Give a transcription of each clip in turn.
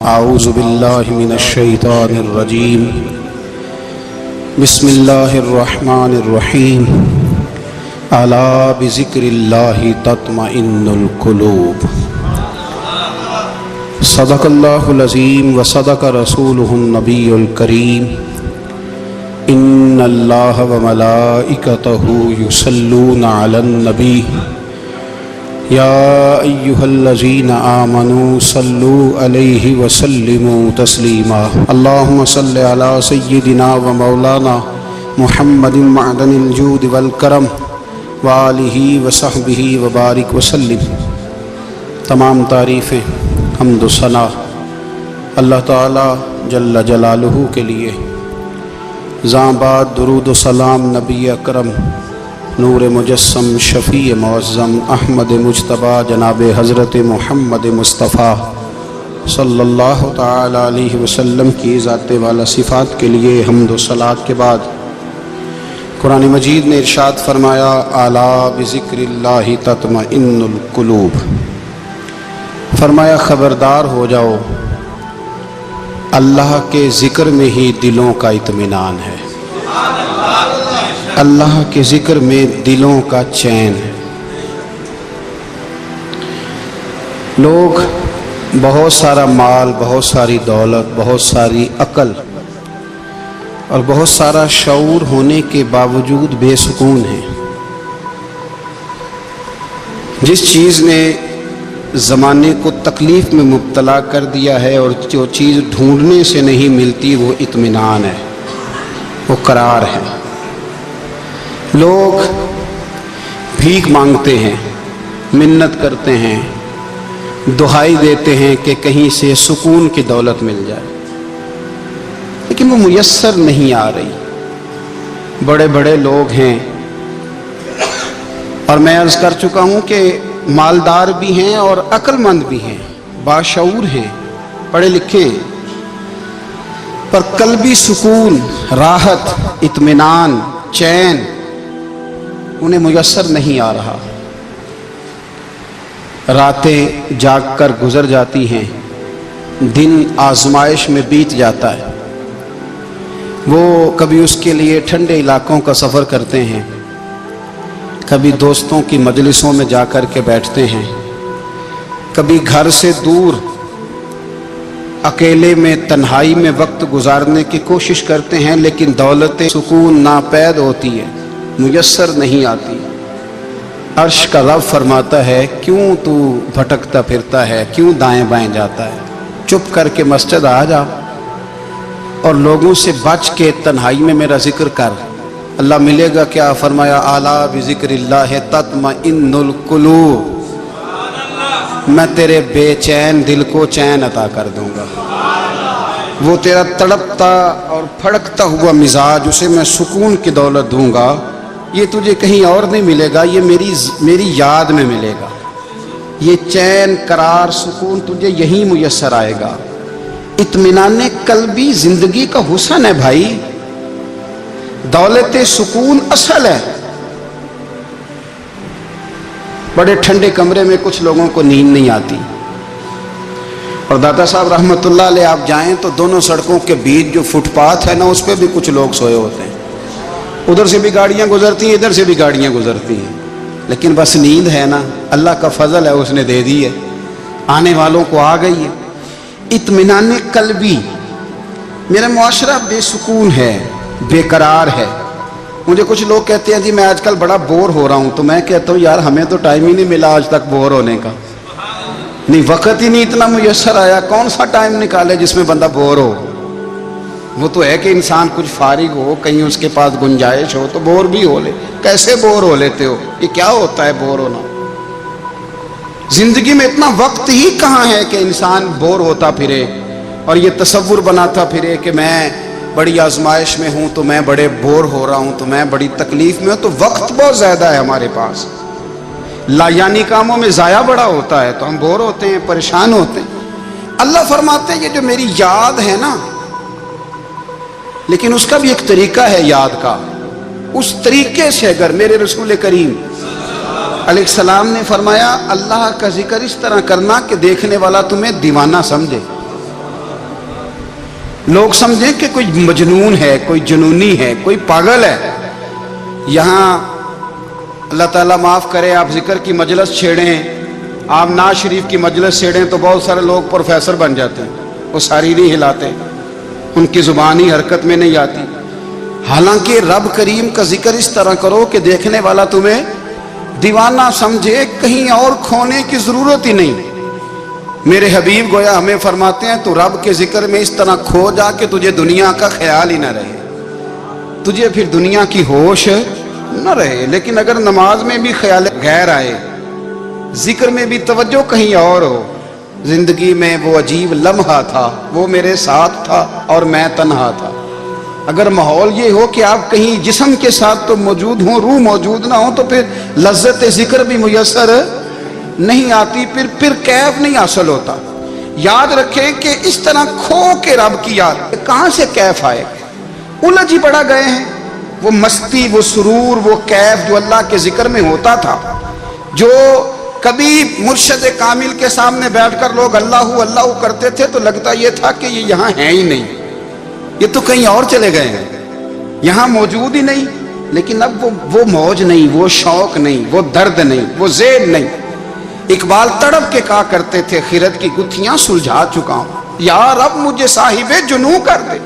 اعوذ باللہ من الشیطان الرجیم بسم اللہ الرحمن الرحیم الا بذکر اللہ تطمئن القلوب صدق اللہ العظیم وصدق رسولہ النبی الکریم ان اللہ وملائکتہ یصلون علی النبی یا ایہا الذین آمنوا صلوا علیہ وسلموا تسلیما اللہم صل علی سیدنا و مولانا محمد معدن الجود والکرم وآلہ وصحبہ وبارک وسلم۔ تمام تعریفیں حمد و ثنا اللہ تعالی جل جلالہ کے لیے۔ زاں بعد درود و سلام نبی اکرم نور مجسم شفیع معظم احمد مجتبی جناب حضرت محمد مصطفیٰ صلی اللہ تعالی علیہ وسلم کی ذات والا صفات کے لیے حمد و صلات کے بعد قرآن مجید نے ارشاد فرمایا الا بذکر اللہ تطمئن القلوب، فرمایا خبردار ہو جاؤ اللہ کے ذکر میں ہی دلوں کا اطمینان ہے، اللہ کے ذکر میں دلوں کا چین ہے۔ لوگ بہت سارا مال، بہت ساری دولت، بہت ساری عقل اور بہت سارا شعور ہونے کے باوجود بے سکون ہیں۔ جس چیز نے زمانے کو تکلیف میں مبتلا کر دیا ہے اور جو چیز ڈھونڈنے سے نہیں ملتی وہ اطمینان ہے، وہ قرار ہے۔ لوگ بھیک مانگتے ہیں، منت کرتے ہیں، دہائی دیتے ہیں کہ کہیں سے سکون کی دولت مل جائے، لیکن وہ میسر نہیں آ رہی۔ بڑے بڑے لوگ ہیں اور میں عرض کر چکا ہوں کہ مالدار بھی ہیں اور عقل مند بھی ہیں، باشعور ہیں، پڑھے لکھے ہیں، پر قلبی سکون، راحت، اطمینان، چین انہیں میسر نہیں آ رہا۔ راتیں جاگ کر گزر جاتی ہیں، دن آزمائش میں بیت جاتا ہے۔ وہ کبھی اس کے لیے ٹھنڈے علاقوں کا سفر کرتے ہیں، کبھی دوستوں کی مجلسوں میں جا کر کے بیٹھتے ہیں، کبھی گھر سے دور اکیلے میں تنہائی میں وقت گزارنے کی کوشش کرتے ہیں، لیکن دولت سکون ناپید ہوتی ہے، میسر نہیں آتی۔ عرش کا رب فرماتا ہے کیوں تو بھٹکتا پھرتا ہے، کیوں دائیں بائیں جاتا ہے، چپ کر کے مسجد آ جا اور لوگوں سے بچ کے تنہائی میں میرا ذکر کر۔ اللہ ملے گا کیا؟ فرمایا اعلیٰ بذکر اللہ تطمئن القلوب، میں تیرے بے چین دل کو چین عطا کر دوں گا۔ وہ تیرا تڑپتا اور پھڑکتا ہوا مزاج، اسے میں سکون کی دولت دوں گا۔ یہ تجھے کہیں اور نہیں ملے گا، یہ میری یاد میں ملے گا۔ یہ چین، قرار، سکون تجھے یہی میسر آئے گا۔ اطمینان قلبی زندگی کا حسن ہے بھائی، دولت سکون اصل ہے۔ بڑے ٹھنڈے کمرے میں کچھ لوگوں کو نیند نہیں آتی، اور داتا صاحب رحمۃ اللہ علیہ آپ جائیں تو دونوں سڑکوں کے بیچ جو فٹ پاتھ ہے نا، اس پہ بھی کچھ لوگ سوئے ہوتے ہیں۔ ادھر سے بھی گاڑیاں گزرتی ہیں، ادھر سے بھی گاڑیاں گزرتی ہیں، لیکن بس نیند ہے نا، اللہ کا فضل ہے، اس نے دے دی ہے، آنے والوں کو آ گئی ہے۔ اطمینان قلبی، میرا معاشرہ بے سکون ہے، بے قرار ہے۔ مجھے کچھ لوگ کہتے ہیں جی میں آج کل بڑا بور ہو رہا ہوں، تو میں کہتا ہوں یار ہمیں تو ٹائم ہی نہیں ملا آج تک بور ہونے کا، نہیں وقت ہی نہیں اتنا میسر آیا، کون سا ٹائم نکالے جس میں بندہ بور ہو؟ وہ تو ہے کہ انسان کچھ فارغ ہو، کہیں اس کے پاس گنجائش ہو تو بور بھی ہو لے۔ کیسے بور ہو لیتے ہو؟ یہ کیا ہوتا ہے بور ہونا؟ زندگی میں اتنا وقت ہی کہاں ہے کہ انسان بور ہوتا پھرے اور یہ تصور بناتا پھرے کہ میں بڑی آزمائش میں ہوں، تو میں بڑے بور ہو رہا ہوں، تو میں بڑی تکلیف میں ہوں۔ تو وقت بہت زیادہ ہے ہمارے پاس، لایانی کاموں میں ضائع بڑا ہوتا ہے، تو ہم بور ہوتے ہیں، پریشان ہوتے ہیں۔ اللہ فرماتے ہیں یہ جو میری یاد ہے نا، لیکن اس کا بھی ایک طریقہ ہے یاد کا، اس طریقے سے اگر میرے رسول کریم علیہ السلام نے فرمایا اللہ کا ذکر اس طرح کرنا کہ دیکھنے والا تمہیں دیوانہ سمجھے۔ لوگ سمجھیں کہ کوئی مجنون ہے، کوئی جنونی ہے، کوئی پاگل ہے۔ یہاں اللہ تعالیٰ معاف کرے، آپ ذکر کی مجلس چھیڑیں، آپ نعت شریف کی مجلس چھیڑیں تو بہت سارے لوگ پروفیسر بن جاتے ہیں، وہ ساری نہیں ہلاتے، ان کی زبان ہی حرکت میں نہیں آتی۔ حالانکہ رب کریم کا ذکر اس طرح کرو کہ دیکھنے والا تمہیں دیوانہ سمجھے، کہیں اور کھونے کی ضرورت ہی نہیں۔ میرے حبیب گویا ہمیں فرماتے ہیں تو رب کے ذکر میں اس طرح کھو جا کہ تجھے دنیا کا خیال ہی نہ رہے، تجھے پھر دنیا کی ہوش نہ رہے۔ لیکن اگر نماز میں بھی خیال غیر آئے، ذکر میں بھی توجہ کہیں اور ہو، زندگی میں وہ عجیب لمحہ تھا، وہ میرے ساتھ تھا اور میں تنہا تھا، اگر ماحول یہ ہو کہ آپ کہیں جسم کے ساتھ تو موجود ہوں، روح موجود نہ ہو، تو پھر لذت ذکر بھی میسر نہیں آتی، پھر کیف نہیں حاصل ہوتا۔ یاد رکھیں کہ اس طرح کھو کے رب کی یاد کہاں سے کیف آئے؟ الجھ ہی پڑا گئے ہیں۔ وہ مستی، وہ سرور، وہ کیف جو اللہ کے ذکر میں ہوتا تھا، جو کبھی مرشد کامل کے سامنے بیٹھ کر لوگ اللہ اللہ کرتے تھے تو لگتا یہ تھا کہ یہ یہاں ہیں ہی نہیں، یہ تو کہیں اور چلے گئے ہیں، یہاں موجود ہی نہیں۔ لیکن اب وہ موج نہیں، وہ شوق نہیں، وہ درد نہیں، وہ ذیل نہیں۔ اقبال تڑپ کے کہا کرتے تھے، خیرت کی گتھیاں سلجھا چکا ہوں، یا رب مجھے صاحب جنوں کر دے،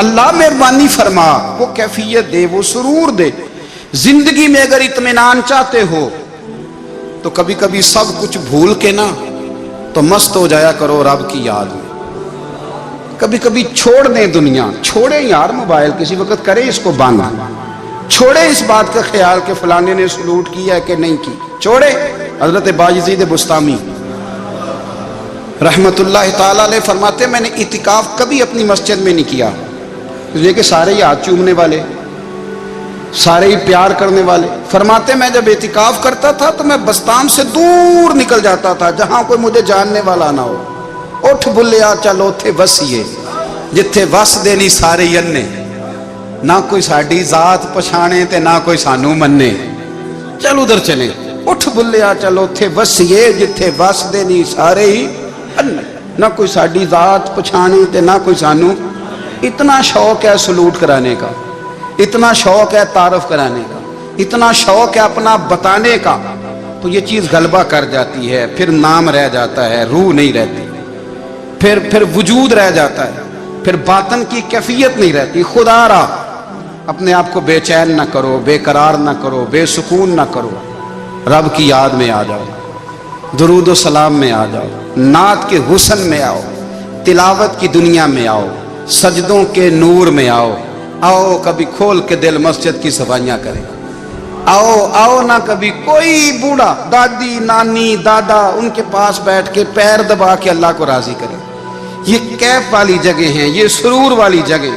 اللہ مہربانی فرما، وہ کیفیت دے، وہ سرور دے۔ زندگی میں اگر اطمینان چاہتے ہو تو کبھی کبھی سب کچھ بھول کے نا تو مست ہو جایا کرو رب کی یاد میں۔ کبھی کبھی چھوڑ دیں دنیا، چھوڑیں یار موبائل، کسی وقت کریں اس کو بند، چھوڑیں اس بات کا خیال کہ فلانے نے سلوٹ کیا ہے کہ نہیں کی، چھوڑیں۔ حضرت باجزید بستامی رحمت اللہ تعالیٰ علیہ فرماتے ہیں میں نے اعتکاف کبھی اپنی مسجد میں نہیں کیا، اس لیے کہ سارے ہی ہاتھ چومنے والے، سارے ہی پیار کرنے والے۔ فرماتے میں جب اعتکاف کرتا تھا تو میں بستان سے دور نکل جاتا تھا جہاں کوئی مجھے جاننے والا نہ ہو۔ اٹھ بلیا چل اوتھے وسیے جتھے وس دینی سارے ینے، نہ کوئی ساڈی ذات پچھانے تے نہ کوئی سانو مننے، چل ادھر چلیں۔ اٹھ بلیا چل اوتھے وسیے جتھے وس دینی سارے ہی ینے، نہ کوئی ساڈی ذات پچھانے تے نہ کوئی سانو۔ اتنا شوق ہے سلوٹ کرانے کا، اتنا شوق ہے تعارف کرانے کا، اتنا شوق ہے اپنا بتانے کا، تو یہ چیز غلبہ کر جاتی ہے، پھر نام رہ جاتا ہے، روح نہیں رہتی، پھر وجود رہ جاتا ہے، پھر باطن کی کیفیت نہیں رہتی۔ خدا را اپنے آپ کو بے چین نہ کرو، بے قرار نہ کرو، بے سکون نہ کرو، رب کی یاد میں آ جاؤ، درود و سلام میں آ جاؤ، نعت کے حسن میں آؤ، تلاوت کی دنیا میں آؤ، سجدوں کے نور میں آؤ، آؤ کبھی کھول کے دل مسجد کی صفائیاں کریں، آؤ نہ کبھی کوئی بوڑھا دادی نانی دادا ان کے پاس بیٹھ کے پیر دبا کے اللہ کو راضی کرے۔ یہ کیف والی جگہ ہیں، یہ سرور والی جگہ۔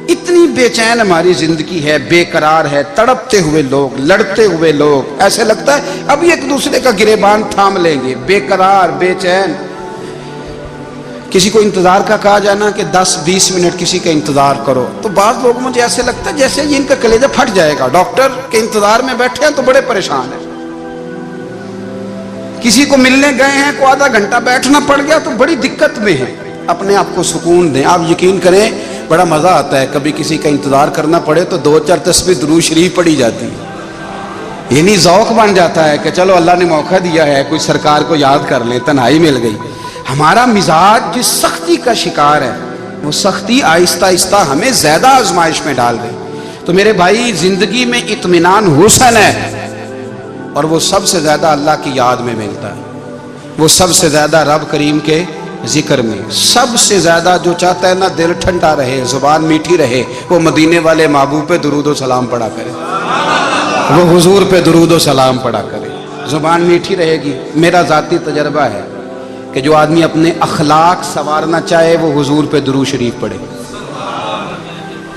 اتنی بے چین ہماری زندگی ہے، بے قرار ہے، تڑپتے ہوئے لوگ، لڑتے ہوئے لوگ، ایسے لگتا ہے ابھی ایک دوسرے کا گریبان تھام لیں گے، بے قرار بے چین۔ کسی کو انتظار کا کہا جانا کہ 10-20 منٹ کسی کا انتظار کرو تو بعض لوگ مجھے ایسے لگتا ہے جیسے یہ ان کا کلیجہ پھٹ جائے گا، ڈاکٹر کے انتظار میں بیٹھے ہیں تو بڑے پریشان ہیں، کسی کو ملنے گئے ہیں کو آدھا گھنٹہ بیٹھنا پڑ گیا تو بڑی دقت میں ہے۔ اپنے آپ کو سکون دیں۔ آپ یقین کریں بڑا مزہ آتا ہے، کبھی کسی کا انتظار کرنا پڑے تو 2-4 تسبیح درود شریف پڑھی جاتی ہے، یعنی ذوق بن جاتا ہے کہ چلو اللہ نے موقع دیا ہے، کوئی سرکار کو یاد کر لیں، تنہائی مل گئی۔ ہمارا مزاج جس سختی کا شکار ہے وہ سختی آہستہ آہستہ ہمیں زیادہ آزمائش میں ڈال دے۔ تو میرے بھائی زندگی میں اطمینان حسن ہے، اور وہ سب سے زیادہ اللہ کی یاد میں ملتا ہے، وہ سب سے زیادہ رب کریم کے ذکر میں۔ سب سے زیادہ جو چاہتا ہے نا دل ٹھنڈا رہے، زبان میٹھی رہے، وہ مدینے والے محبوب پہ درود و سلام پڑھا کرے، وہ حضور پہ درود و سلام پڑھا کرے، زبان میٹھی رہے گی۔ میرا ذاتی تجربہ ہے کہ جو آدمی اپنے اخلاق سنوارنا چاہے وہ حضور پہ درود شریف پڑھے،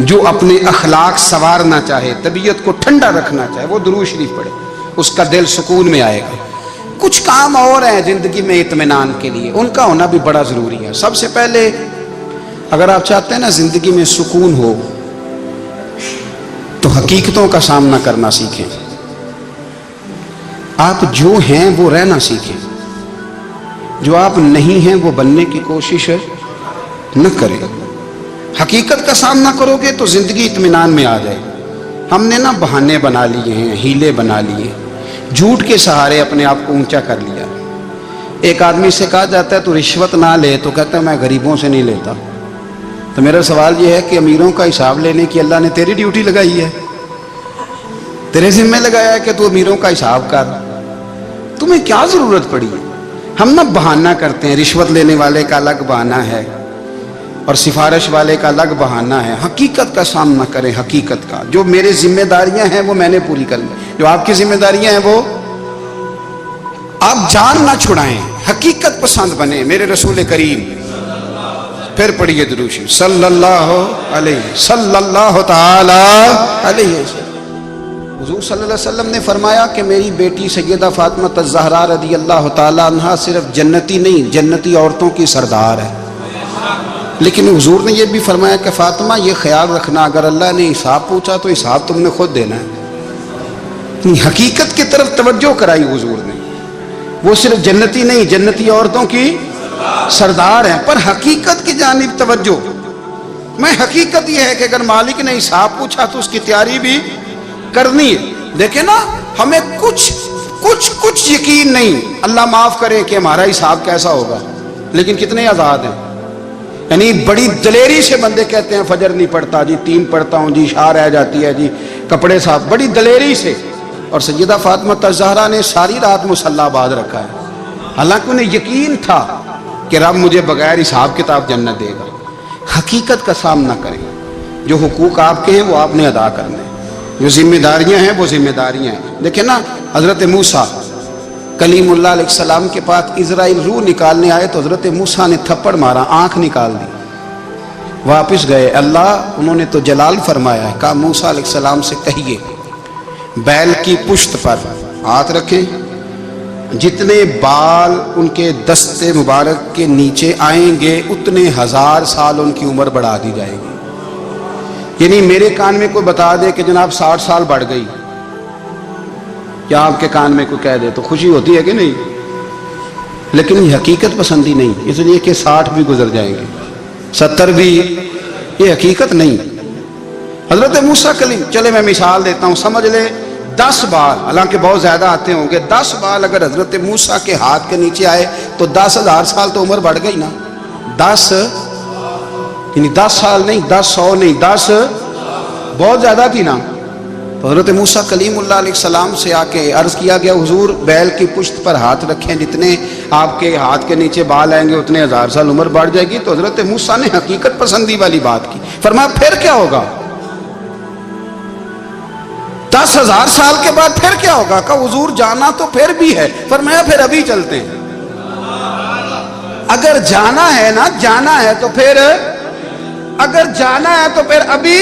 جو اپنے اخلاق سنوارنا چاہے، طبیعت کو ٹھنڈا رکھنا چاہے، وہ درود شریف پڑھے، اس کا دل سکون میں آئے گا۔ کچھ کام اور ہیں زندگی میں اطمینان کے لیے، ان کا ہونا بھی بڑا ضروری ہے۔ سب سے پہلے اگر آپ چاہتے ہیں نا زندگی میں سکون ہو تو حقیقتوں کا سامنا کرنا سیکھیں، آپ جو ہیں وہ رہنا سیکھیں، جو آپ نہیں ہیں وہ بننے کی کوشش نہ کریں۔ حقیقت کا سامنا کرو گے تو زندگی اطمینان میں آ جائے. ہم نے نا بہانے بنا لیے ہیں، ہیلے بنا لیے، جھوٹ کے سہارے اپنے آپ کو اونچا کر لیا. ایک آدمی سے کہا جاتا ہے تو رشوت نہ لے، تو کہتا ہے میں غریبوں سے نہیں لیتا. تو میرا سوال یہ ہے کہ امیروں کا حساب لینے کی اللہ نے تیری ڈیوٹی لگائی ہے، تیرے ذمہ لگایا ہے کہ تو امیروں کا حساب کر. تمہیں کیا ضرورت پڑی ہے؟ ہم نا بہانہ کرتے ہیں، رشوت لینے والے کا الگ بہانہ ہے اور سفارش والے کا الگ بہانہ ہے. حقیقت کا سامنا کریں، حقیقت کا. جو میرے ذمہ داریاں ہیں وہ میں نے پوری کر لی، جو آپ کی ذمہ داریاں ہیں وہ آپ جان نہ چھڑائیں، حقیقت پسند بنیں. میرے رسول کریم، پھر پڑھیے درود شریف صلی اللہ تعالی علیہ وسلم. حضور صلی اللہ علیہ وسلم نے فرمایا کہ میری بیٹی سیدہ فاطمہ الزہرا رضی اللہ تعالی عنہا صرف جنتی نہیں، جنتی عورتوں کی سردار ہے. لیکن حضور نے یہ بھی فرمایا کہ فاطمہ یہ خیال رکھنا اگر اللہ نے حساب پوچھا تو حساب تم نے خود دینا ہے. حقیقت کی طرف توجہ کرائی حضور نے. وہ صرف جنتی نہیں، جنتی عورتوں کی سردار ہیں، پر حقیقت کی جانب توجہ. میں حقیقت یہ ہے کہ اگر مالک نے حساب پوچھا تو اس کی تیاری بھی کرنی ہے. دیکھیں نا، ہمیں کچھ یقین نہیں، اللہ معاف کرے کہ ہمارا حساب کیسا ہوگا، لیکن کتنے آزاد ہیں. یعنی بڑی دلیری سے بندے کہتے ہیں فجر نہیں پڑھتا جی، 3 پڑھتا ہوں جی، شاہ رہ جاتی ہے جی، کپڑے صاف، بڑی دلیری سے. اور سیدہ فاطمہ الزہرا نے ساری رات مصلی باندھ رکھا ہے، حالانکہ انہیں یقین تھا کہ رب مجھے بغیر حساب کتاب جنت دے گا. حقیقت کا سامنا کریں. جو حقوق آپ کے ہیں وہ آپ نے ادا کرنے، جو ذمہ داریاں ہیں وہ ذمہ داریاں ہیں. دیکھیں نا، حضرت موسیٰ کلیم اللہ علیہ السلام کے پاس اسرائیل روح نکالنے آئے تو حضرت موسیٰ نے تھپڑ مارا، آنکھ نکال دی، واپس گئے. اللہ انہوں نے تو جلال فرمایا ہے، کہا موسیٰ علیہ السلام سے کہیے بیل کی پشت پر ہاتھ رکھیں، جتنے بال ان کے دستے مبارک کے نیچے آئیں گے اتنے 1000 سال ان کی عمر بڑھا دی جائے گی. یعنی میرے کان میں کوئی بتا دے کہ جناب 60 سال بڑھ گئی، یا آپ کے کان میں کوئی کہہ دے تو خوشی ہوتی ہے کہ نہیں؟ لیکن یہ حقیقت پسندی نہیں، اس لیے کہ 60 بھی گزر جائیں گے، 70 بھی، یہ حقیقت نہیں. حضرت موسیٰ کلیم، چلے میں مثال دیتا ہوں، سمجھ لے 10 بال، حالانکہ بہت زیادہ آتے ہوں گے، 10 بال اگر حضرت موسیٰ کے ہاتھ کے نیچے آئے تو 10,000 سال تو عمر بڑھ گئی نا. 10 یعنی 10 سال نہیں، 10 100 نہیں، 10 بہت زیادہ تھی نا. تو حضرت موسیٰ کلیم اللہ علیہ السلام سے آ کے عرض کیا گیا حضور بیل کی پشت پر ہاتھ رکھیں، جتنے آپ کے ہاتھ کے نیچے بال آئیں گے اتنے 1000 سال عمر بڑھ جائے گی. تو حضرت موسیٰ نے حقیقت پسندی والی بات کی. فرمایا پھر کیا ہوگا؟ 10,000 سال کے بعد پھر کیا ہوگا؟ کہا حضور جانا تو پھر بھی ہے. فرمایا پھر ابھی چلتے ہیں. اگر جانا ہے نا، جانا ہے تو پھر، اگر جانا ہے تو پھر ابھی.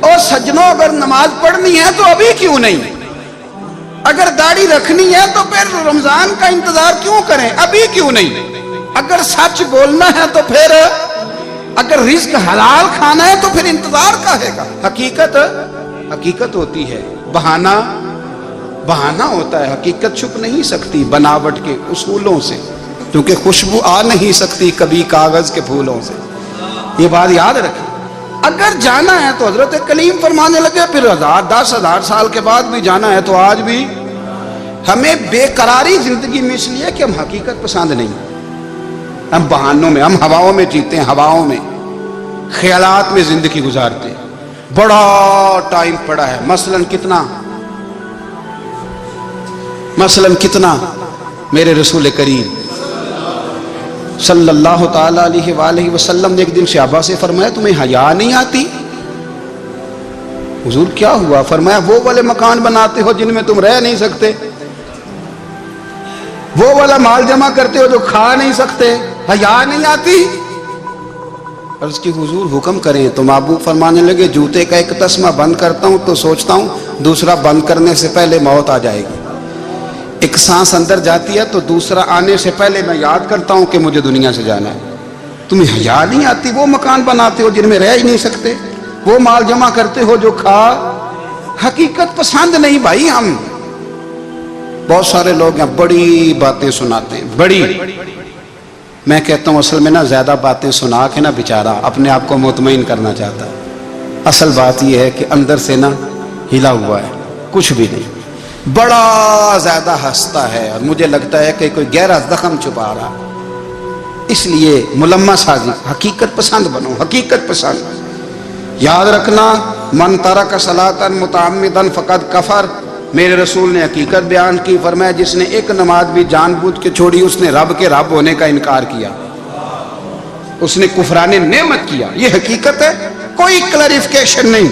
اور سجنوں اگر نماز پڑھنی ہے تو ابھی کیوں نہیں؟ اگر داڑھی رکھنی ہے تو پھر رمضان کا انتظار کیوں کریں؟ ابھی کیوں نہیں؟ اگر سچ بولنا ہے تو پھر، اگر رزق حلال کھانا ہے تو پھر انتظار کاہے گا؟ حقیقت ہوتی ہے، بہانہ ہوتا ہے. حقیقت چھپ نہیں سکتی بناوٹ کے اصولوں سے، کیونکہ خوشبو آ نہیں سکتی کبھی کاغذ کے پھولوں سے. یہ بات یاد رکھیں. اگر جانا ہے تو حضرت کلیم فرمانے لگے پھر 10,000 سال کے بعد بھی جانا ہے تو آج بھی. ہمیں بے قراری زندگی میں اس لیے کہ ہم حقیقت پسند نہیں، ہم بہانوں میں، ہم ہواؤں میں جیتے ہیں، ہواؤں میں، خیالات میں زندگی گزارتے ہیں. بڑا ٹائم پڑا ہے، مثلاً کتنا میرے رسول کریم صلی اللہ تعالی علیہ وآلہ وسلم نے ایک دن صحابہ سے فرمایا تمہیں حیا نہیں آتی؟ حضور کیا ہوا؟ فرمایا وہ والے مکان بناتے ہو جن میں تم رہ نہیں سکتے، وہ والا مال جمع کرتے ہو جو کھا نہیں سکتے، حیا نہیں آتی؟ عرض کی حضور حکم کریں. تو محبوب فرمانے لگے جوتے کا ایک تسمہ بند کرتا ہوں تو سوچتا ہوں دوسرا بند کرنے سے پہلے موت آ جائے گی. ایک سانس اندر جاتی ہے تو دوسرا آنے سے پہلے میں یاد کرتا ہوں کہ مجھے دنیا سے جانا ہے. تمہیں حیا نہیں آتی؟ وہ مکان بناتے ہو جن میں رہ ہی نہیں سکتے، وہ مال جمع کرتے ہو جو کھا. حقیقت پسند نہیں بھائی. ہم بہت سارے لوگ ہیں بڑی باتیں سناتے ہیں، بڑی میں کہتا ہوں اصل میں نا زیادہ باتیں سنا کے نا بیچارہ اپنے آپ کو مطمئن کرنا چاہتا ہے. اصل بات یہ ہے کہ اندر سے نا ہلا ہوا ہے، کچھ بھی نہیں، بڑا زیادہ ہنستا ہے اور مجھے لگتا ہے کہ کوئی گہرا زخم چھپا رہا. اس لیے ملمہ سازی، حقیقت پسند بنو، حقیقت پسند. یاد رکھنا، من ترک صلاۃ متعمدا فقد کفر. میرے رسول نے حقیقت بیان کی، فرمایا جس نے ایک نماز بھی جان بوجھ کے چھوڑی اس نے رب کے رب ہونے کا انکار کیا، اس نے کفران نعمت کیا. یہ حقیقت ہے، کوئی کلیریفیکیشن نہیں،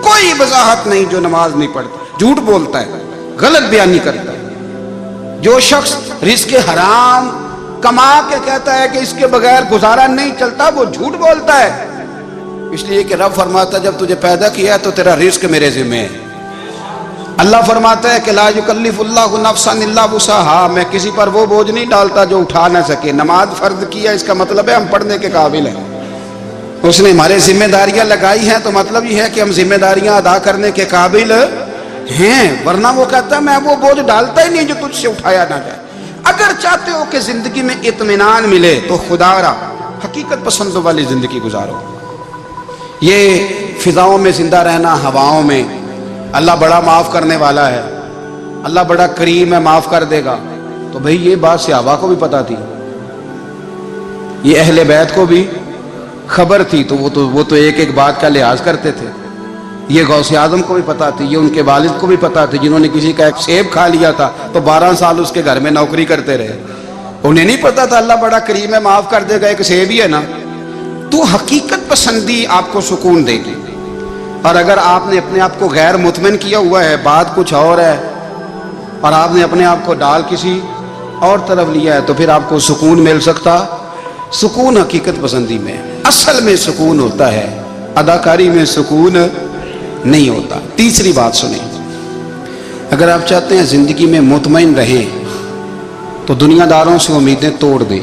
کوئی وضاحت نہیں. جو نماز نہیں پڑھتا جھوٹ بولتا ہے، غلط بیانی کرتا ہے. جو شخص رزق حرام کما کے کہتا ہے کہ اس کے بغیر گزارا نہیں چلتا، وہ جھوٹ بولتا ہے. اس لیے کہ رب فرماتا ہے جب تجھے پیدا کیا ہے تو تیرا رزق میرے ذمہ ہے. اللہ فرماتا ہے کہ لا یکلف اللہ نفسا الا وسعہا، میں کسی پر وہ بوجھ نہیں ڈالتا جو اٹھا نہ سکے. نماز فرض کیا، اس کا مطلب ہے ہم پڑھنے کے قابل ہیں. اس نے ہمارے ذمہ داریاں لگائی ہیں تو مطلب یہ ہے کہ ہم ذمہ داریاں ادا کرنے کے قابل ہیں. ورنہ وہ کہتا ہے میں وہ بوجھ ڈالتا ہی نہیں جو تجھ سے اٹھایا نہ جائے. اگر چاہتے ہو کہ زندگی میں اطمینان ملے تو خدا را حقیقت پسندوں والی زندگی گزارو. یہ فضاؤں میں زندہ رہنا، ہواؤں میں، اللہ بڑا معاف کرنے والا ہے، اللہ بڑا کریم ہے، معاف کر دے گا. تو بھئی یہ بات صحابہ کو بھی پتا تھی، یہ اہل بیت کو بھی خبر تھی، تو وہ تو ایک ایک بات کا لحاظ کرتے تھے. یہ غوث اعظم کو بھی پتا تھی، یہ ان کے والد کو بھی پتا تھی جنہوں نے کسی کا ایک سیب کھا لیا تھا تو 12 سال اس کے گھر میں نوکری کرتے رہے. انہیں نہیں پتا تھا اللہ بڑا کریم ہے، معاف کر دے گا، ایک سیب ہی ہے نا. تو حقیقت پسندی آپ کو سکون دے گی. اور اگر آپ نے اپنے آپ کو غیر مطمئن کیا ہوا ہے، بات کچھ اور ہے، اور آپ نے اپنے آپ کو ڈال کسی اور طرف لیا ہے، تو پھر آپ کو سکون مل سکتا. سکون حقیقت پسندی میں، اصل میں سکون ہوتا ہے، اداکاری میں سکون نہیں ہوتا. تیسری بات سنیں، اگر آپ چاہتے ہیں زندگی میں مطمئن رہیں تو دنیا داروں سے امیدیں توڑ دیں،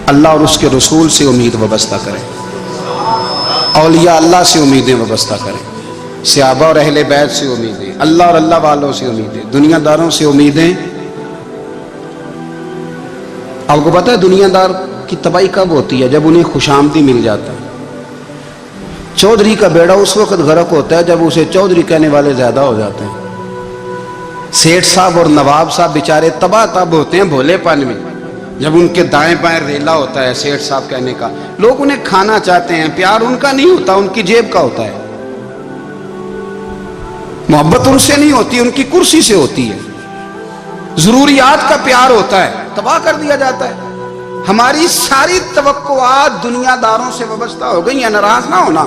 اللہ اور اس کے رسول سے امید وابستہ کریں، اولیاء اللہ سے امیدیں وابستہ کریں، صحابہ اور اہل بیت سے امیدیں، اللہ اور اللہ والوں سے امیدیں، دنیا داروں سے امیدیں. آپ کو پتہ ہے دنیا دار کی تباہی کب ہوتی ہے؟ جب انہیں خوش آمدی مل جاتا ہے. چودھری کا بیڑا اس وقت غرق ہوتا ہے جب اسے چودھری کہنے والے زیادہ ہو جاتے ہیں. سیٹھ صاحب اور نواب صاحب بیچارے تباہ تب ہوتے ہیں بھولے پن میں، جب ان کے دائیں بائیں ریلا ہوتا ہے سیٹھ صاحب کہنے کا. لوگ انہیں کھانا چاہتے ہیں، پیار ان کا نہیں ہوتا، ان کی جیب کا ہوتا ہے. محبت ان سے نہیں ہوتی، ان کی کرسی سے ہوتی ہے. ضروریات کا پیار ہوتا ہے، تباہ کر دیا جاتا ہے. ہماری ساری توقعات دنیا داروں سے وابستہ ہو گئی ہیں. ناراض نہ ہونا،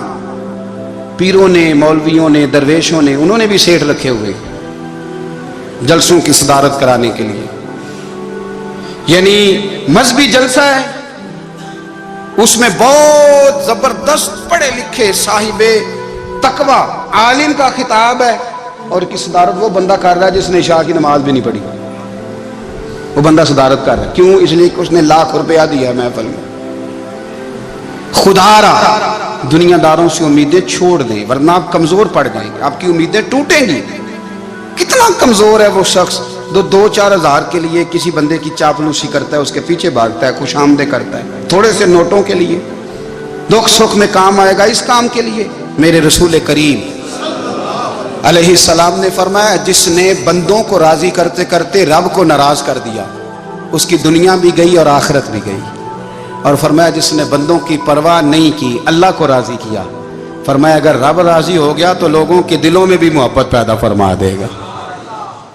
پیروں نے، مولویوں نے، درویشوں نے، انہوں نے بھی سیٹھ رکھے ہوئے جلسوں کی صدارت کرانے کے لیے. یعنی مذہبی جلسہ ہے، اس میں بہت زبردست پڑھے لکھے صاحب تقوی عالم کا خطاب ہے، اور کی صدارت وہ بندہ کر رہا ہے جس نے عشاء کی نماز بھی نہیں پڑھی. وہ بندہ صدارت کر رہا ہے، کیوں؟ اس لیے کہ اس نے ₹1,00,000 دیا محفل میں. خدا را دنیا داروں سے امیدیں چھوڑ دیں، ورنہ آپ کمزور پڑ جائیں گے، آپ کی امیدیں ٹوٹیں گی. کتنا کمزور ہے وہ شخص جو 2-4 ہزار کے لیے کسی بندے کی چاپلوسی کرتا ہے، اس کے پیچھے بھاگتا ہے، خوش آمدیں کرتا ہے تھوڑے سے نوٹوں کے لیے. دکھ سکھ میں کام آئے گا اس کام کے لیے. میرے رسول کریم علیہ السلام نے فرمایا جس نے بندوں کو راضی کرتے کرتے رب کو ناراض کر دیا، اس کی دنیا بھی گئی اور آخرت بھی گئی. اور فرمایا جس نے بندوں کی پرواہ نہیں کی، اللہ کو راضی کیا، فرمایا اگر رب راضی ہو گیا تو لوگوں کے دلوں میں بھی محبت پیدا فرما دے گا.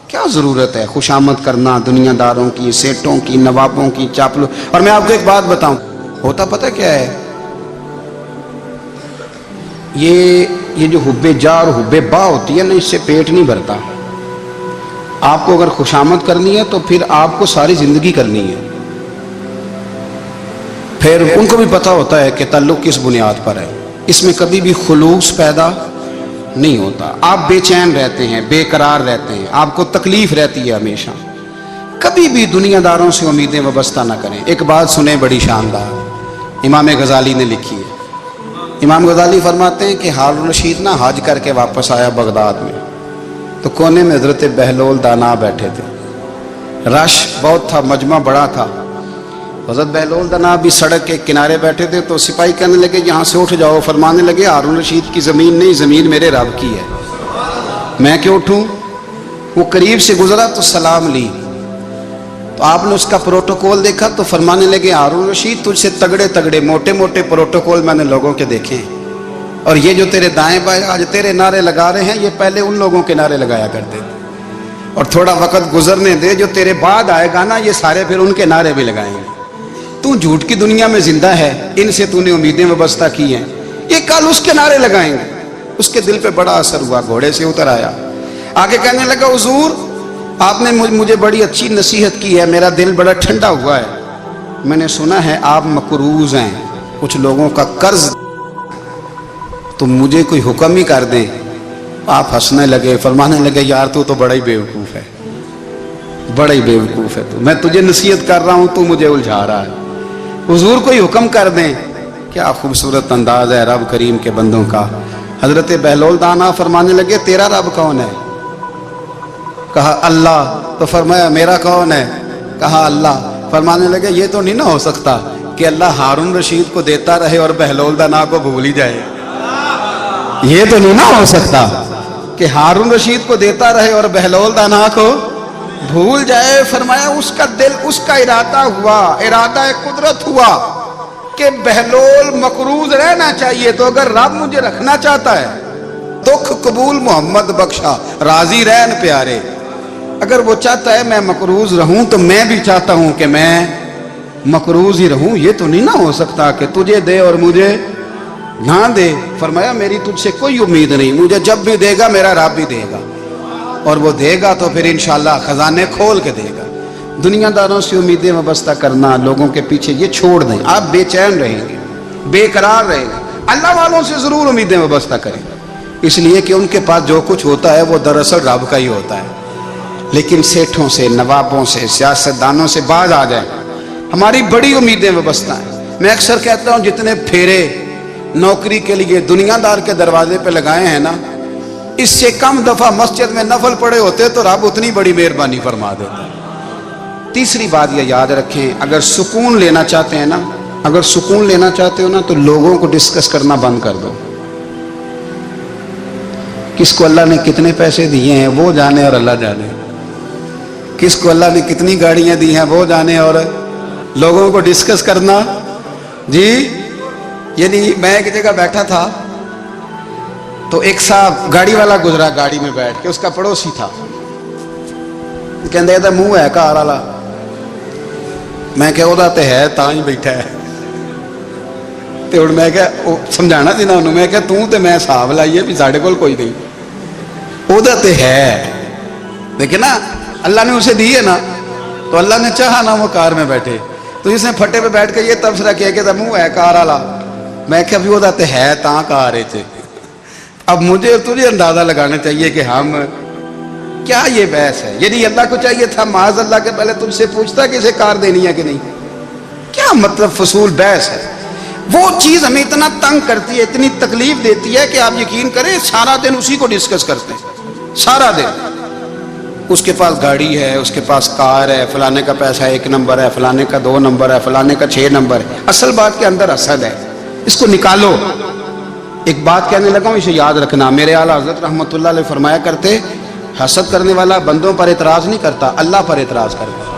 کیا ضرورت ہے خوشامد کرنا دنیا داروں کی، سیٹوں کی، نوابوں کی، چاپلو. اور میں آپ کو ایک بات بتاؤں، ہوتا پتہ کیا ہے؟ یہ جو حب جا اور حب با ہوتی ہے نا، اس سے پیٹ نہیں بھرتا. آپ کو اگر خوشامد کرنی ہے تو پھر آپ کو ساری زندگی کرنی ہے. پھر ان کو بھی پتہ ہوتا ہے کہ تعلق کس بنیاد پر ہے، اس میں کبھی بھی خلوص پیدا نہیں ہوتا. آپ بے چین رہتے ہیں، بے قرار رہتے ہیں، آپ کو تکلیف رہتی ہے ہمیشہ. کبھی بھی دنیا داروں سے امیدیں وابستہ نہ کریں. ایک بات سنیں بڑی شاندار، امام غزالی نے لکھی ہے. امام غزالی فرماتے ہیں کہ ہارون رشید نہ حج کر کے واپس آیا بغداد میں، تو کونے میں حضرت بہلول دانا بیٹھے تھے. رش بہت تھا، مجمع بڑا تھا. حضرت بہلول دنا بھی سڑک کے کنارے بیٹھے تھے تو سپاہی کہنے لگے یہاں سے اٹھ جاؤ، فرمانے لگے ہارون رشید کی زمین نہیں، زمین میرے رب کی ہے، میں کیوں اٹھوں؟ وہ قریب سے گزرا تو سلام لی، تو آپ نے اس کا پروٹوکول دیکھا تو فرمانے لگے ہارون رشید تجھ سے تگڑے تگڑے موٹے موٹے پروٹوکول میں نے لوگوں کے دیکھے ہیں، اور یہ جو تیرے دائیں بائیں آج تیرے نعرے لگا رہے ہیں یہ پہلے ان لوگوں کے نعرے لگایا کرتے تھے، اور تھوڑا وقت گزرنے دے، جو تیرے بعد آئے گا نا یہ سارے پھر ان کے نعرے بھی لگائیں گے۔ تو جھوٹ کی دنیا میں زندہ ہے، ان سے تو نے امیدیں وابستہ کی ہیں، یہ کل اس کے نعرے لگائیں گے۔ اس کے دل پہ بڑا اثر ہوا، گھوڑے سے اتر آیا، آگے کہنے لگا حضور آپ نے مجھے بڑی اچھی نصیحت کی ہے، میرا دل بڑا ٹھنڈا ہوا ہے، میں نے سنا ہے آپ مقروض ہیں، کچھ لوگوں کا قرض، تو مجھے کوئی حکم ہی کر دیں۔ آپ ہنسنے لگے، فرمانے لگے یار تو بڑا ہی بیوقوف ہے، بڑا ہی بیوقوف ہے، تو میں تجھے نصیحت کر رہا ہوں تو مجھے الجھا رہا ہے، حضور کوئی حکم کر دیں۔ کیا خوبصورت انداز ہے رب کریم کے بندوں کا۔ حضرت بہلول دانا فرمانے لگے تیرا رب کون ہے؟ کہا اللہ، تو فرمایا میرا کون ہے؟ کہا اللہ۔ فرمانے لگے یہ تو نہیں نہ ہو سکتا کہ اللہ ہارون رشید کو دیتا رہے اور بہلول دانا کو بھول ہی جائے، یہ تو نہیں نہ ہو سکتا کہ ہارون رشید کو دیتا رہے اور بہلول دانا کو بھول جائے۔ فرمایا اس کا دل، اس کا ارادہ ہوا، ارادہ قدرت ہوا کہ بہلول مقروض رہنا چاہیے، تو اگر رب مجھے رکھنا چاہتا ہے، دکھ قبول محمد بخشا راضی رہن پیارے، اگر وہ چاہتا ہے میں مقروض رہوں تو میں بھی چاہتا ہوں کہ میں مقروض ہی رہوں، یہ تو نہیں نہ ہو سکتا کہ تجھے دے اور مجھے نہ دے۔ فرمایا میری تجھ سے کوئی امید نہیں، مجھے جب بھی دے گا میرا رب بھی دے گا، اور وہ دے گا تو پھر انشاءاللہ خزانے کھول کے دے گا۔ دنیا داروں سے امیدیں وابستہ کرنا، لوگوں کے پیچھے، یہ چھوڑ دیں، آپ بے چین رہیں گے، بے قرار رہیں گے۔ اللہ والوں سے ضرور امیدیں وابستہ کریں، اس لیے کہ ان کے پاس جو کچھ ہوتا ہے وہ دراصل رب کا ہی ہوتا ہے، لیکن سیٹھوں سے، نوابوں سے، سیاستدانوں سے باز آ جائیں، ہماری بڑی امیدیں وابستہ ہیں۔ میں اکثر کہتا ہوں جتنے پھیرے نوکری کے لیے دنیا دار کے دروازے پہ لگائے ہیں نا، اس سے کم دفعہ مسجد میں نفل پڑے ہوتے تو رب اتنی بڑی مہربانی فرما دیتا۔ تیسری بات یہ یاد رکھیں، اگر سکون لینا چاہتے ہیں نا، اگر سکون لینا چاہتے ہو نا تو لوگوں کو ڈسکس کرنا بند کر دو۔ کس کو اللہ نے کتنے پیسے دیے ہیں وہ جانے اور اللہ جانے، کس کو اللہ نے کتنی گاڑیاں دی ہیں وہ جانے، اور لوگوں کو ڈسکس کرنا۔ جی یعنی میں ایک جگہ بیٹھا تھا تو ایک صاحب گاڑی والا گزرا، گاڑی میں بیٹھ کے، اس کا پڑوسی تھا، کہندے دا منہ ہے کار والا، میں کہ وہ تے ہے تاں ہی بیٹھا ہے، تے ہن میں کہ سمجھانا سی نا انہوں، میں کہ توں تے میں حساب لائیے بھی ساڈے کول کوئی نہیں، وہ تے ہے، دیکھیں نا اللہ نے اسے دی ہے نا، تو اللہ نے چاہا نا وہ کار میں بیٹھے، تو اس نے پھٹے پہ بیٹھ کے یہ تبصرہ کیا کہ منہ ہے کار والا، میں کہ ابھی وہ تے ہے تاں کار ہے۔ اب مجھے تجھے اندازہ لگانا چاہیے کہ ہم کیا یہ بحث ہے، یعنی اللہ کو چاہیے تھا معاذ اللہ کے پہلے تجھ سے پوچھتا کہ اسے کار دینی ہے کہ نہیں، کیا مطلب فضول بحث ہے۔ وہ چیز ہمیں اتنا تنگ کرتی ہے، اتنی تکلیف دیتی ہے کہ آپ یقین کریں سارا دن اسی کو ڈسکس کرتے ہیں، سارا دن اس کے پاس گاڑی ہے، اس کے پاس کار ہے، فلانے کا پیسہ 1 نمبر ہے، فلانے کا 2 نمبر ہے، فلانے کا 6 نمبر ہے، اصل بات کے اندر حسد ہے، اس کو نکالو۔ ایک بات کہنے لگا ہوں، اسے یاد رکھنا، میرے اعلیٰ حضرت رحمۃ اللہ علیہ فرمایا کرتے، حسد کرنے والا بندوں پر اعتراض نہیں کرتا، اللہ پر اعتراض کرتا۔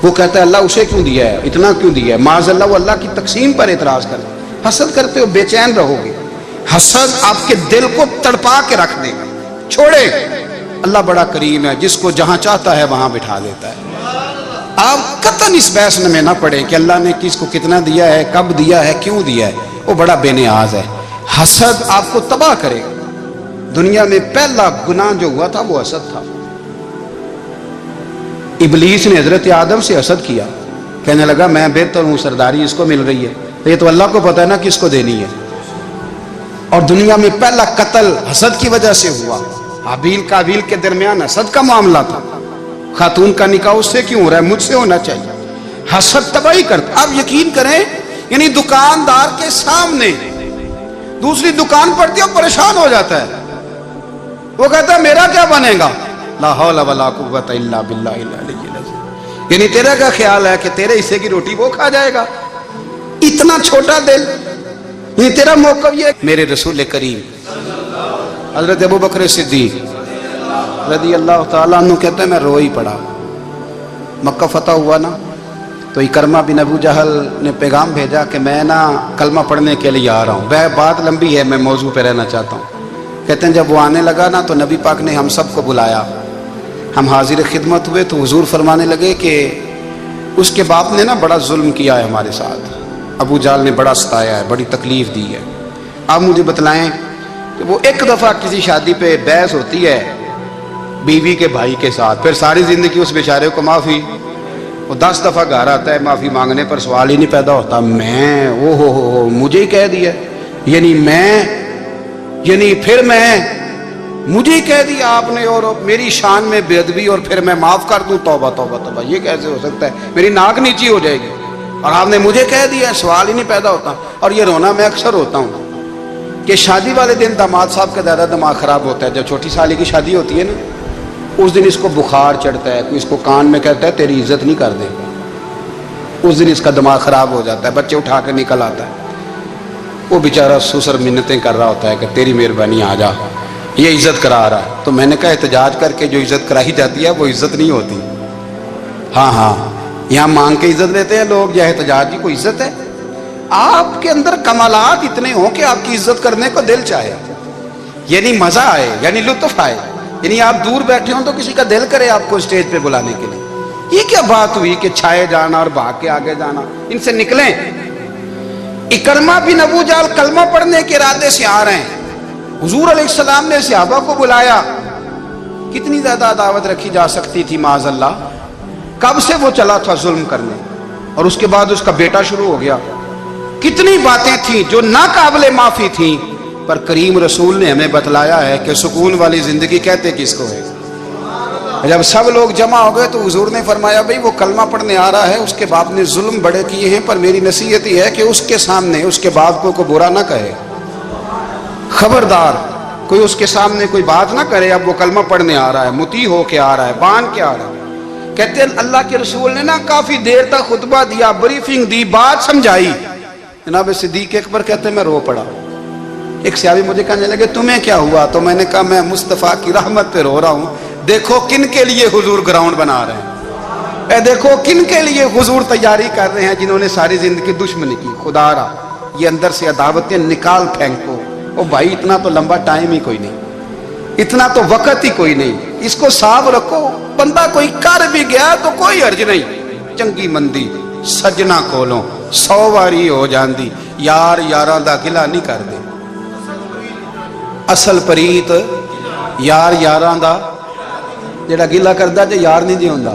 وہ کہتا ہے اللہ اسے کیوں دیا ہے، اتنا کیوں دیا ہے، معاذ اللہ وہ اللہ کی تقسیم پر اعتراض کرتا ہے۔ حسد کرتے ہو بے چین رہو گے، حسد آپ کے دل کو تڑپا کے رکھ دے گا، چھوڑے۔ اللہ بڑا کریم ہے، جس کو جہاں چاہتا ہے وہاں بٹھا دیتا ہے۔ آپ قطعاً اس بحث میں نہ پڑیں کہ اللہ نے کس کو کتنا دیا ہے، کب دیا ہے، کیوں دیا ہے، وہ بڑا بے نیاز ہے۔ حسد آپ کو تباہ کرے گا۔ دنیا میں پہلا گناہ جو ہوا تھا وہ حسد تھا۔ ابلیس نے حضرت آدم سے حسد کیا، کہنے لگا میں بہتر ہوں، سرداری اس کو مل رہی ہے، یہ تو اللہ کو پتہ ہے نا کس کو دینی ہے۔ اور دنیا میں پہلا قتل حسد کی وجہ سے ہوا، حابیل قابیل کے درمیان حسد کا معاملہ تھا۔ خاتون کا نکاح اس سے کیوں ہو رہا ہے، مجھ سے ہونا چاہیے۔ حسد تباہی کرتا۔ آپ یقین کریں، یعنی دکاندار کے سامنے دوسری دکان پڑتی ہے، پریشان ہو جاتا ہے، وہ کہتا ہے میرا کیا بنے گا، لا حول ولا قوت الا باللہ العلی العظیم۔ یعنی تیرا کیا خیال ہے کہ تیرے حصے کی روٹی وہ کھا جائے گا؟ اتنا چھوٹا دل، یہ تیرا موقف یہ ہے۔ میرے رسول کریم حضرت ابوبکر صدیق رضی اللہ تعالیٰ عنہ کہتے ہیں میں رو ہی پڑا۔ مکہ فتح ہوا نا، تو اکرمہ بن ابو جہل نے پیغام بھیجا کہ میں نا کلمہ پڑھنے کے لیے آ رہا ہوں۔ وہ بات لمبی ہے، میں موضوع پہ رہنا چاہتا ہوں۔ کہتے ہیں جب وہ آنے لگا نا تو نبی پاک نے ہم سب کو بلایا، ہم حاضر خدمت ہوئے تو حضور فرمانے لگے کہ اس کے باپ نے نا بڑا ظلم کیا ہے ہمارے ساتھ، ابو جہل نے بڑا ستایا ہے، بڑی تکلیف دی ہے۔ آپ مجھے بتلائیں کہ وہ ایک دفعہ کسی شادی پہ بحث ہوتی ہے بیوی کے بھائی کے ساتھ، پھر ساری زندگی اس بیچارے کو معافی، وہ 10 دفعہ گھر آتا ہے معافی مانگنے پر سوال ہی نہیں پیدا ہوتا میں ہو مجھے ہی کہہ دیا، پھر مجھے ہی کہہ دیا آپ نے اور میری شان میں بے ادبی، اور پھر میں معاف کر دوں؟ توبہ توبہ توبہ، یہ کیسے ہو سکتا ہے؟ میری ناک نیچی ہو جائے گی اور آپ نے مجھے کہہ دیا، سوال ہی نہیں پیدا ہوتا۔ اور یہ رونا میں اکثر ہوتا ہوں کہ شادی والے دن داماد صاحب کا زیادہ دماغ خراب ہوتا ہے۔ جب چھوٹی سالی کی شادی ہوتی ہے نا، اس دن اس کو بخار چڑھتا ہے، کوئی اس کو کان میں کہتا ہے تیری عزت نہیں کر دے، اس دن اس کا دماغ خراب ہو جاتا ہے، بچے اٹھا کے نکل آتا ہے، وہ بیچارہ سسر منتیں کر رہا ہوتا ہے کہ تیری مہربانی آ جا، یہ عزت کرا رہا ہے۔ تو میں نے کہا احتجاج کر کے جو عزت کرائی جاتی ہے وہ عزت نہیں ہوتی۔ ہاں یہاں مانگ کے عزت لیتے ہیں لوگ، یا احتجاج کی کوئی عزت ہے؟ آپ کے اندر کمالات اتنے ہوں کہ آپ کی عزت کرنے کو دل چاہے، یعنی مزہ آئے، یعنی لطف آئے، یعنی آپ دور بیٹھے ہوں تو کسی کا دل کرے آپ کو اسٹیج پہ بلانے کے لیے۔ یہ کیا بات ہوئی کہ چھائے جانا اور بھاگ کے آگے جانا؟ ان سے نکلیں۔ اکرمہ بن ابو جہل کلمہ پڑھنے کے ارادے سے آ رہے ہیں، حضور علیہ السلام نے صحابہ کو بلایا۔ کتنی زیادہ دعوت رکھی جا سکتی تھی معاذ اللہ؟ کب سے وہ چلا تھا ظلم کرنے، اور اس کے بعد اس کا بیٹا شروع ہو گیا۔ کتنی باتیں تھیں جو ناقابل معافی تھیں، پر کریم رسول نے ہمیں بتلایا ہے کہ سکون والی زندگی کہتے کس کو ہے۔ جب سب لوگ جمع ہو گئے تو حضور نے فرمایا بھئی وہ کلمہ پڑھنے آ رہا ہے، اس کے باپ نے ظلم بڑے کیے ہیں، پر میری نصیحت یہ ہے کہ اس کے سامنے اس کے باپ کو برا نہ کہے، خبردار کوئی اس کے سامنے کوئی بات نہ کرے۔ اب وہ کلمہ پڑھنے آ رہا ہے، مطیع ہو کے آ رہا ہے، بان کے آ رہا ہے۔ کہتے ہیں اللہ کے رسول نے نا کافی دیر تک خطبہ دیا، بریفنگ دی، بات سمجھائی۔ جناب صدیق اکبر کہتے ہیں میں رو پڑا۔ ایک صحابی مجھے کہنے لگے تمہیں کیا ہوا؟ تو میں نے کہا میں مصطفیٰ کی رحمت پہ رو رہا ہوں۔ دیکھو کن کے لیے حضور گراؤنڈ بنا رہے ہیں، دیکھو کن کے لیے حضور تیاری کر رہے ہیں، جنہوں نے ساری زندگی دشمنی کی۔ خدا را یہ اندر سے عداوتیں نکال پھینکو۔ او بھائی اتنا تو لمبا ٹائم ہی کوئی نہیں، اتنا تو وقت ہی کوئی نہیں، اس کو صاف رکھو۔ بندہ کوئی کر بھی گیا تو کوئی حرج نہیں، چنگی مندی سجنا کولوں 100 واری ہو جاندی، یار یاراں دا گلا نہیں کر دے۔ اصل پریت یار یاراں دا جڑا گلا کردا جے یار نہیں جی ہوندا۔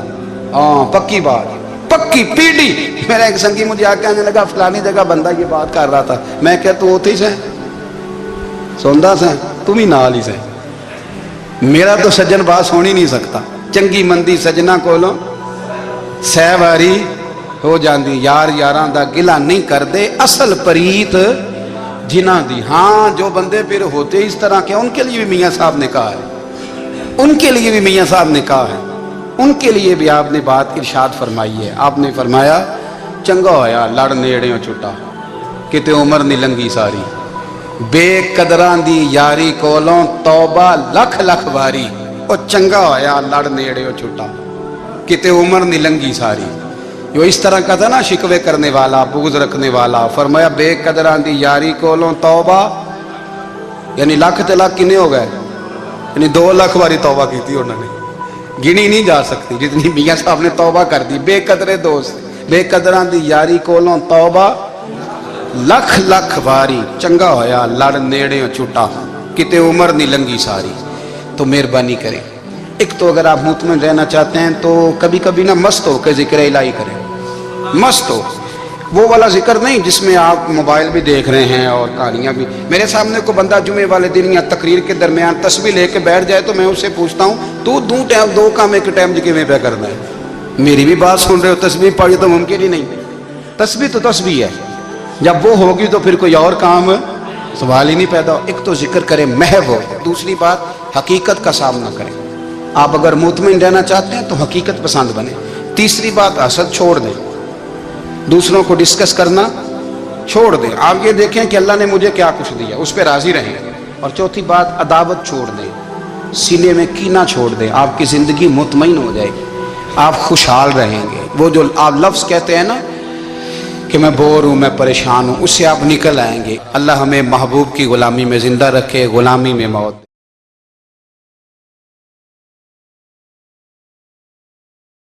ہاں پکی بات، پکی پیڑی۔ میرا ایک سنگی مجھے آ کے آنے لگا فلانی جگہ بندہ یہ بات کر رہا تھا، میں کہ تو اوتھے ہی سے سوندا سے تم ہی نال ہی سے، میرا تو سجن بات سن ہی نہیں سکتا۔ چنگی مندی سجنا کولوں 100 واری ہو جاندی، یار یاراں دا گلا نہیں کر دے، اصل پریت جنہ دی۔ ہاں جو بندے پھر ہوتے اس طرح کے، ان کے لیے بھی میاں صاحب نے کہا ہے، ان کے لیے بھی میاں صاحب نے کہا ہے، ان کے لیے بھی آپ نے بات ارشاد فرمائی ہے۔ آپ نے فرمایا چنگا ہویا لڑ نیڑیوں چھٹا، کتے عمر نہیں لنگی ساری، بے قدران دی یاری کولوں توبہ لکھ لکھ واری۔ او چنگا ہویا لڑ نیڑیوں چھٹا، کتے عمر نہیں لنگی ساری۔ جو اس طرح کا تھا نا شکوے کرنے والا، بغض رکھنے والا، فرمایا بے قدران دی یاری کولوں توبہ، یعنی لاکھ تے لاکھ کنے ہو گئے، یعنی 2 لاکھ واری توبہ کی تھی انہوں نے، گنی نہیں جا سکتی جتنی میاں صاحب نے توبہ کر دی۔ بے قدرے دوست، بے قدران دی یاری کولوں توبہ لکھ لکھ واری، چنگا ہویا لڑ نیڑیوں چھٹا، کتے عمر نہیں لنگی ساری۔ تو مہربانی کریں، ایک تو اگر آپ مطمئن رہنا چاہتے ہیں تو کبھی کبھی نا مست ہو کے ذکر الہی کریں، مست ہو، وہ والا ذکر نہیں جس میں آپ موبائل بھی دیکھ رہے ہیں اور کہانیاں بھی۔ میرے سامنے کو بندہ جمعے والے دن یا تقریر کے درمیان تسبیح لے کے بیٹھ جائے تو میں اس سے پوچھتا ہوں تو دو کام ایک ٹائم کیویں پہ کرنا ہے؟ میری بھی بات سن رہے ہو، تسبیح پڑھی تو ممکن ہی نہیں۔ تسبیح تو تسبیح ہے، جب وہ ہوگی تو پھر کوئی اور کام سوال ہی نہیں پیدا ہو۔ ایک تو ذکر کریں محو ہو، دوسری بات حقیقت کا سامنا کریں۔ آپ اگر مطمئن رہنا چاہتے ہیں تو حقیقت پسند بنے۔ تیسری بات حسد چھوڑ دیں، دوسروں کو ڈسکس کرنا چھوڑ دیں، آپ یہ دیکھیں کہ اللہ نے مجھے کیا کچھ دیا، اس پہ راضی رہیں۔ اور چوتھی بات عداوت چھوڑ دیں، سینے میں کینہ چھوڑ دیں، آپ کی زندگی مطمئن ہو جائے گی، آپ خوشحال رہیں گے۔ وہ جو آپ لفظ کہتے ہیں نا کہ میں بور ہوں، میں پریشان ہوں، اس سے آپ نکل آئیں گے۔ اللہ ہمیں محبوب کی غلامی میں زندہ رکھے، غلامی میں موت۔